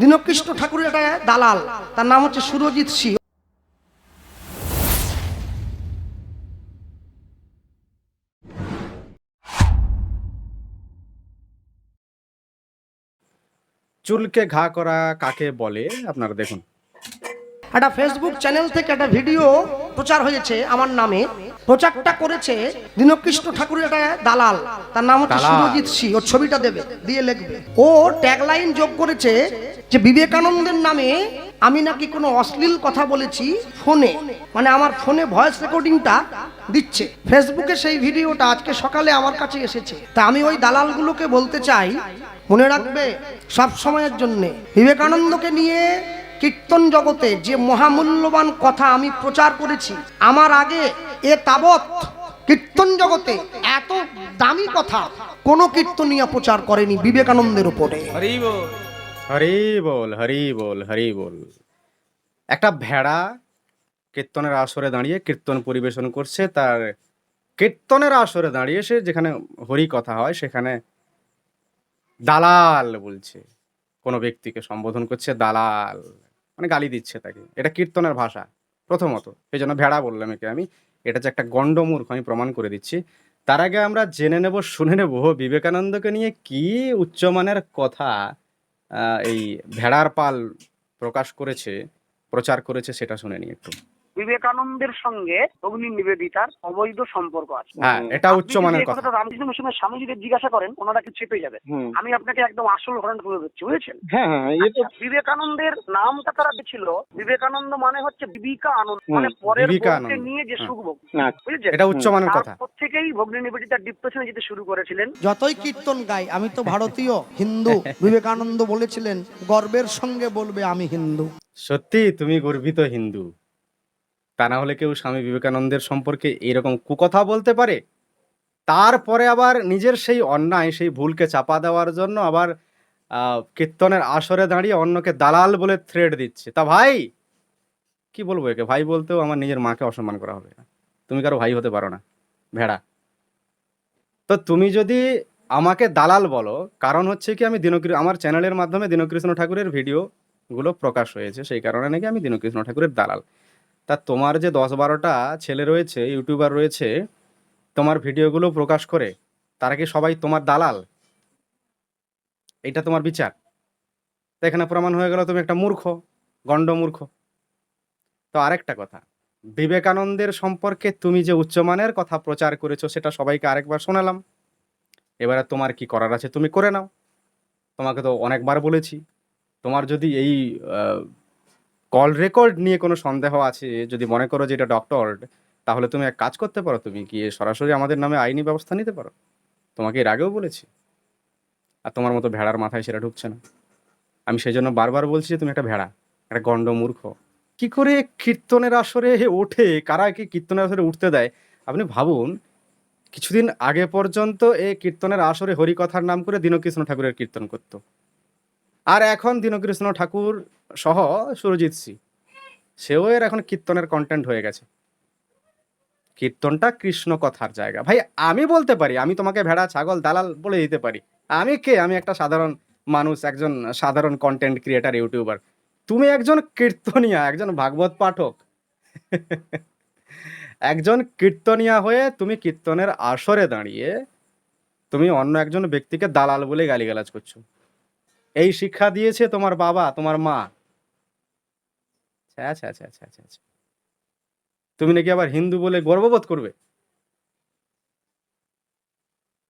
দীনকৃষ্ণ ঠাকুরের একটা দালাল, তার নাম হচ্ছে সুরজিৎ সিং। চুলকে ঘা করা কাকে বলে আপনারা দেখুন। একটা ফেসবুক চ্যানেল থেকে একটা ভিডিও প্রচার হয়েছে আমার নামে। প্রচারটা করেছে দীনকৃষ্ণ ঠাকুরের একটা দালাল, তার নাম হচ্ছে দালাল। সুরজিৎ সিং। ওর ছবিটা দেবে, দিয়ে লিখবে। ও ট্যাগলাইন যোগ করেছে যে বিবেকানন্দের নামে আমি নাকি কোনো অশ্লীল কথা বলেছি ফোনে, মানে আমার ফোনে ভয়েস রেকর্ডিংটা দিচ্ছে ফেসবুকে। সেই ভিডিওটা আজকে সকালে আমার কাছে এসেছে। তা আমি ওই দালালগুলোকে বলতে চাই, মনে রাখবে সব সময়ের জন্য বিবেকানন্দকে নিয়ে কীর্তন জগতে যে মহামূল্যবান কথা আমি প্রচার করেছি, আমার আগে এ তাবৎ কীর্তন জগতে এত দামি কথা কোন কীর্তনিয়া প্রচার করেনি বিবেকানন্দের উপরে। হরি বল, হরি বল, হরি বল, হরি বল। একটা ভেড়া কীর্তনের আসরে দাঁড়িয়ে কীর্তন পরিবেশন করছে। তার কীর্তনের আসরে দাঁড়িয়ে সে যেখানে হরি কথা হয় সেখানে দালাল বলছে, কোনো ব্যক্তিকে সম্বোধন করছে দালাল, মানে গালি দিচ্ছে তাকে। এটা কীর্তনের ভাষা প্রথমত, সেই জন্য ভেড়া বললাম একে আমি। এটা যে একটা গণ্ডমূর্খ আমি প্রমাণ করে দিচ্ছি। তার আগে আমরা জেনে নেব, শুনে নেব বিবেকানন্দকে নিয়ে কি উচ্চমানের কথা এই ভেড়ার পাল প্রকাশ করেছে, প্রচার করেছে, সেটা শুনে নিই একটু। বিবেকানন্দের সঙ্গে অগ্নি নিবেদিতার অবৈধ সম্পর্ক আছে। হ্যাঁ, এটা আপনি যদি উচ্চমানের এই কথা। কথাটা রামকৃষ্ণ মিশনের স্বামীজিদের জিজ্ঞাসা করেন, ওনারা কি চেপে যাবে। আমি আপনাকে একদম আসল ঘটনা তুলে ধরছি, বুঝেছেন? হ্যাঁ হ্যাঁ, এ তো বিবেকানন্দের নামটা তারা ছিল বিবেকানন্দ, মানে হচ্ছে বিবিকা আনন্দ, মানে পরের বিবিকা বউকে আনন্দ। নিয়ে যে হ্যাঁ। সুখ ভোগ, না, বুঝেছেন? এটা উচ্চমানের কথা। তারপর থেকেই ভগ্নী নিবেদিতার ডিপ্রেশনে যেতে শুরু করেছিলেন। যতই কীর্তন গাই, আমি তো ভারতীয় হিন্দু। বিবেকানন্দ বলেছিলেন গর্বের সঙ্গে বলবে আমি হিন্দু। সত্যি তুমি গর্বিত হিন্দু। তা না হলে কেউ স্বামী বিবেকানন্দের সম্পর্কে এরকম কুকথা বলতে পারে? তারপরে আবার নিজের সেই অন্যায়, সেই ভুলকে চাপা দেওয়ার জন্য আবার কীর্তনের আসরে দাঁড়িয়ে অন্যকে দালাল বলে থ্রেড দিচ্ছে। তা ভাই, কি বলবো একে? ভাই বলতেও আমার নিজের মাকে অসম্মান করা হবে। তুমি কারো ভাই হতে পারো না, ভেড়া। তো তুমি যদি আমাকে দালাল বলো, কারণ হচ্ছে কি আমি আমার চ্যানেলের মাধ্যমে দীনকৃষ্ণ ঠাকুরের ভিডিওগুলো প্রকাশ হয়েছে, সেই কারণে নাকি আমি দীনকৃষ্ণ ঠাকুরের দালাল। তা তোমার যে ১০-১২টা ছেলে রয়েছে, ইউটিউবার রয়েছে, তোমার ভিডিওগুলো প্রকাশ করে, তারা কি সবাই তোমার দালাল? এটা তোমার বিচার? তো এখানে প্রমাণ হয়ে গেল তুমি একটা মূর্খ, গণ্ডমূর্খ। তো আরেকটা কথা, বিবেকানন্দের সম্পর্কে তুমি যে উচ্চমানের কথা প্রচার করেছো সেটা সবাইকে আরেকবার শোনালাম। এবারে তোমার কি করার আছে তুমি করে নাও। তোমাকে তো অনেকবার বলেছি, তোমার যদি এই কল রেকর্ড নিয়ে কোনো সন্দেহ আছে, যদি মনে করো যে এটা ডক্টরড, তাহলে তুমি এক কাজ করতে পারো, তুমি গিয়ে সরাসরি আমাদের নামে আইনি ব্যবস্থা নিতে পারো। তোমাকে এর আগেও বলেছি, আর তোমার মতো ভেড়ার মাথায় সেটা ঢুকছে না। আমি সেই জন্য বারবার বলছি যে তুমি একটা ভেড়া, একটা গণ্ডমূর্খ। কি করে কীর্তনের আসরে ওঠে, কারা কি কীর্তনের আসরে উঠতে দেয়? আপনি ভাবুন, কিছুদিন আগে পর্যন্ত এই কীর্তনের আসরে হরিকথার নাম করে দীনকৃষ্ণ ঠাকুরের কীর্তন করত, আর এখন দীনকৃষ্ণ ঠাকুর সহ সুরজিৎ সি, সেও এর এখন কীর্তনের কন্টেন্ট হয়ে গেছে। কীর্তনটা কৃষ্ণ কথার জায়গা। ভাই আমি বলতে পারি, আমি তোমাকে ভেড়া, ছাগল, দালাল বলে দিতে পারি। আমি কে? আমি একটা সাধারণ মানুষ, একজন সাধারণ কন্টেন্ট ক্রিয়েটার, ইউটিউবার। তুমি একজন কীর্তনিয়া, একজন ভাগবত পাঠক। একজন কীর্তনিয়া হয়ে তুমি কীর্তনের আসরে দাঁড়িয়ে তুমি অন্য একজন ব্যক্তিকে দালাল বলে গালিগালাজ করছো। এই শিক্ষা দিয়েছে তোমার বাবা, তোমার মা। আচ্ছা আচ্ছা আচ্ছা আচ্ছা আচ্ছা। তুমি নাকি আবার হিন্দু বলে গর্ববোধ করবে?